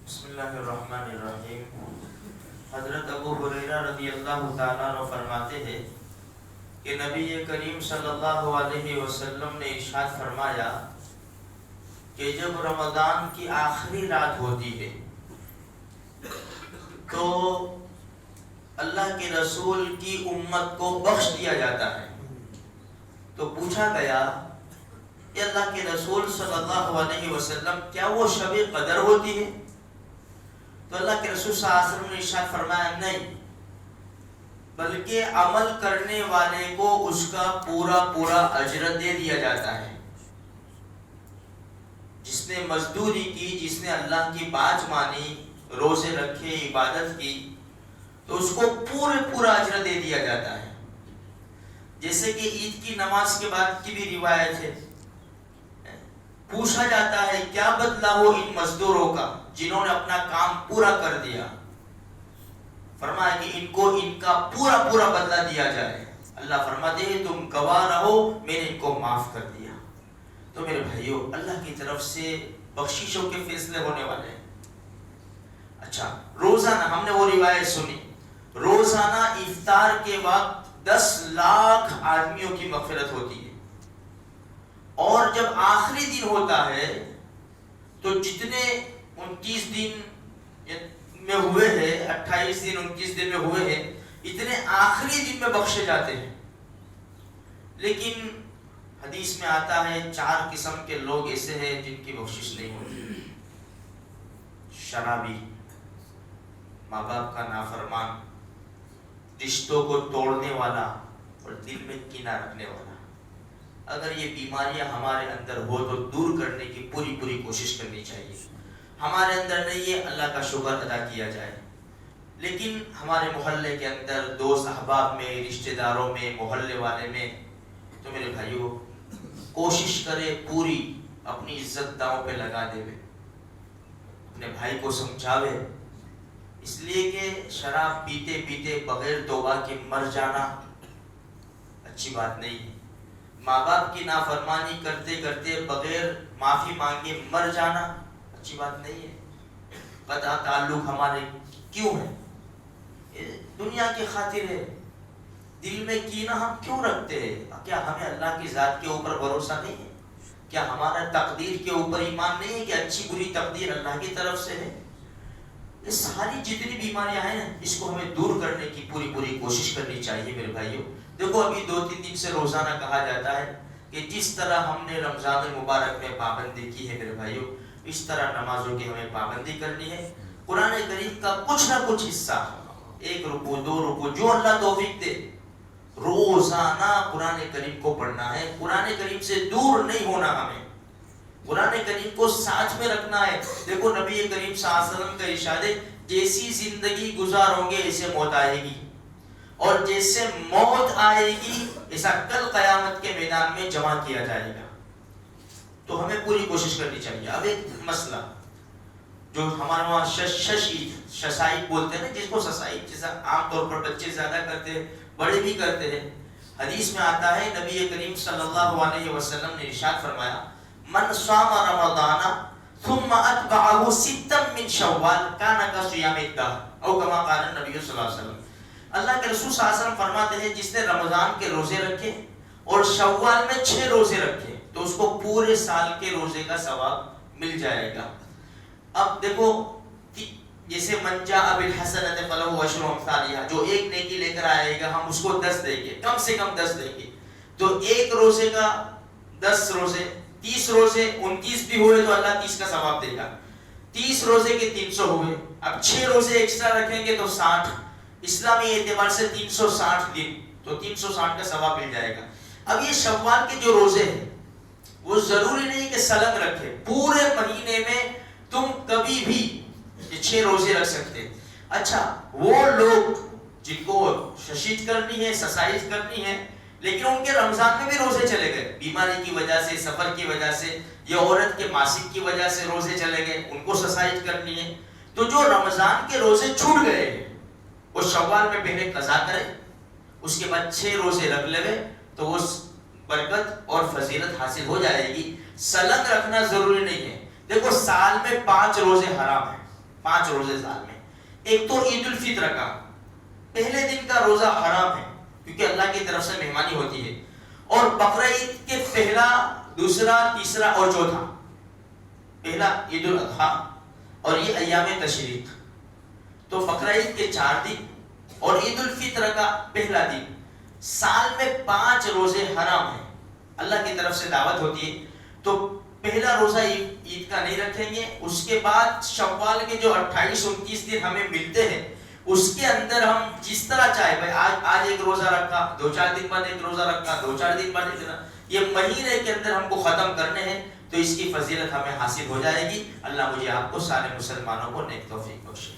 بسم اللہ الرحمن الرحیم۔ حضرت ابو ہریرہ رضی اللہ تعالیٰ عنہ فرماتے ہیں کہ نبی کریم صلی اللہ علیہ وسلم نے ارشاد فرمایا کہ جب رمضان کی آخری رات ہوتی ہے تو اللہ کے رسول کی امت کو بخش دیا جاتا ہے۔ تو پوچھا گیا کہ اللہ کے رسول صلی اللہ علیہ وسلم کیا وہ شب قدر ہوتی ہے؟ تو اللہ کے رسول صلی اللہ علیہ وسلم نے ارشاد فرمایا نہیں، بلکہ عمل کرنے والے کو اس کا پورا پورا اجر دے دیا جاتا ہے۔ جس نے مزدوری کی، جس نے اللہ کی بات مانی، روزے رکھے، عبادت کی، تو اس کو پورا اجر دے دیا جاتا ہے۔ جیسے کہ عید کی نماز کے بعد کی بھی روایت ہے، پوچھا جاتا ہے کیا بدلہ ہو ان مزدوروں کا جنہوں نے اپنا کام پورا کر دیا؟ فرمایا کہ ان کو ان کا پورا بدلہ دیا جائے۔ اللہ فرماتے ہیں تم گواہ رہو، میں نے ان کو معاف کر دیا۔ تو میرے بھائیوں، اللہ کی طرف سے بخششوں کے فیصلے ہونے والے ہیں۔ اچھا، روزانہ ہم نے وہ روایت سنی، روزانہ افطار کے وقت 10 لاکھ آدمیوں کی مغفرت ہوتی ہے، اور جب آخری دن ہوتا ہے تو جتنے 29 دن میں ہوئے ہیں، 28 دن 29 دن میں ہوئے ہیں، اتنے آخری دن میں بخشے جاتے ہیں۔ لیکن حدیث میں آتا ہے 4 قسم کے لوگ ایسے ہیں جن کی بخشش نہیں ہوتی: شرابی، ماں باپ کا نافرمان، رشتوں کو توڑنے والا اور دل میں کینہ رکھنے والا۔ اگر یہ بیماریاں ہمارے اندر ہو تو دور کرنے کی پوری کوشش کرنی چاہیے۔ ہمارے اندر نہیں ہے، اللہ کا شکر ادا کیا جائے۔ لیکن ہمارے محلے کے اندر، دوست احباب میں، رشتہ داروں میں، محلے والے میں، تو میرے بھائیوں کوشش کرے پوری اپنی عزت داؤں پہ لگا دے، اپنے بھائی کو سمجھاوے، اس لیے کہ شراب پیتے پیتے بغیر توبہ کے مر جانا اچھی بات نہیں ہے۔ ماں باپ کی نافرمانی کرتے کرتے بغیر معافی مانگے مر جانا اچھی بات نہیں ہے۔ قطع تعلق ہمارے کیوں ہے؟ دنیا کی خاطر ہے۔ دل میں کینہ ہم کیوں رکھتے ہیں؟ کیا ہمیں اللہ کی ذات کے اوپر بھروسہ نہیں ہے؟ کیا ہمارا تقدیر کے اوپر ایمان نہیں ہے کہ اچھی بری تقدیر اللہ کی طرف سے ہے؟ یہ ساری جتنی بیماریاں ہیں نا، اس کو ہمیں دور کرنے کی پوری کوشش کرنی چاہیے میرے بھائیوں۔ دیکھو ابھی 2-3 دن سے روزانہ کہا جاتا ہے کہ جس طرح ہم نے رمضان المبارک میں پابندی کی ہے میرے بھائیوں، اس طرح نمازوں کی ہمیں پابندی کرنی ہے۔ قرآن کریم کا کچھ نہ کچھ حصہ، 1 رکوع 2 رکوع، جو اللہ توفیق دے، روزانہ قرآن کریم کو پڑھنا ہے۔ قرآن کریم سے دور نہیں ہونا، ہمیں قرآن کریم کو ساتھ میں رکھنا ہے۔ دیکھو نبی کریم صلی اللہ علیہ وسلم کا ارشاد ہے جیسی زندگی گزارو گے ایسے موت آئے گی، اور جیسے موت آئے گی ایسا کل قیامت کے میدان میں جمع کیا جائے گا۔ تو ہمیں پوری کوشش کرنی چاہیے۔ اب ایک مسئلہ جو ہمارے وہاں ششائق بولتے ہیں، جس کو ششائق جیسا عام طور پر بچے زیادہ کرتے ہیں، بڑے بھی کرتے ہیں۔ حدیث میں آتا ہے نبی کریم صلی اللہ علیہ وسلم نے ارشاد فرمایا من صام رمضان ثم اتبعه 6 من شوال كان كصيام الدهر او كما قال النبي صلی اللہ علیہ وسلم۔ اللہ کے رسول صلی اللہ علیہ وسلم فرماتے ہیں جس نے رمضان کے روزے رکھے اور شوال میں 6 روزے رکھے تو اس کو پورے سال کے روزے کا ثواب مل جائے گا۔ اب دیکھو جیسے من جاء بالحسنۃ فلہ عشر امثالها، جو ایک نیکی لے کر آئے گا ہم اس کو 10 دیں گے، کم سے کم 10 دیں گے۔ تو ایک روزے کا 10 روزے، 30 روزے 29 بھی ہوئے تو اللہ 30 کا ثواب دے گا۔ 30 روزے کے 300 ہوئے، اب 6 روزے ایکسٹرا رکھیں گے تو 60، اسلامی اعتبار سے 360 دن، تو 360 کا ثواب مل جائے گا۔ اب یہ شوال کے جو روزے ہیں وہ ضروری نہیں کہ سلگ رکھے، پورے مہینے میں تم کبھی بھی یہ 6 روزے رکھ سکتے۔ اچھا، وہ لوگ جن کو ششید کرنی ہے، سسائش کرنی ہے، لیکن ان کے رمضان میں بھی روزے چلے گئے، بیماری کی وجہ سے، سفر کی وجہ سے، یا عورت کے ماسک کی وجہ سے روزے چلے گئے، ان کو سسائش کرنی ہے، تو جو رمضان کے روزے چھوٹ گئے ہیں وہ شوال میں پہلے قضا کرے، اس کے بعد 6 روزے رکھ لے تو اس برکت اور فضیلت حاصل ہو جائے گی۔ سلنگ رکھنا ضروری نہیں ہے۔ دیکھو سال میں 5 روزے حرام ہیں، 5 روزے سال میں. ایک تو عید الفطر کا پہلے دن کا روزہ حرام ہے کیونکہ اللہ کی طرف سے مہمانی ہوتی ہے, اور بقرعید کے پہلا, دوسرا, تیسرا اور چوتھا, پہلا عید الاضحیٰ اور یہ ایام تشریق, تو بقرعید کے 4 دن اور عید الفطر کا پہلا دن, سال میں 5 روزے حرام ہیں, اللہ کی طرف سے دعوت ہوتی ہے. تو پہلا روزہ عید کا نہیں رکھیں گے, اس کے بعد شوال کے جو 28-29 دن ہمیں ملتے ہیں اس کے اندر ہم جس طرح چاہے, بھائی آج ایک روزہ رکھا, 2-4 دن بعد ایک روزہ رکھا, 2-4 دن بعد ایک, یہ مہینے کے اندر ہم کو ختم کرنے ہیں, تو اس کی فضیلت ہمیں حاصل ہو جائے گی. اللہ مجھے آپ کو سارے مسلمانوں کو نیک توفیق بخشے.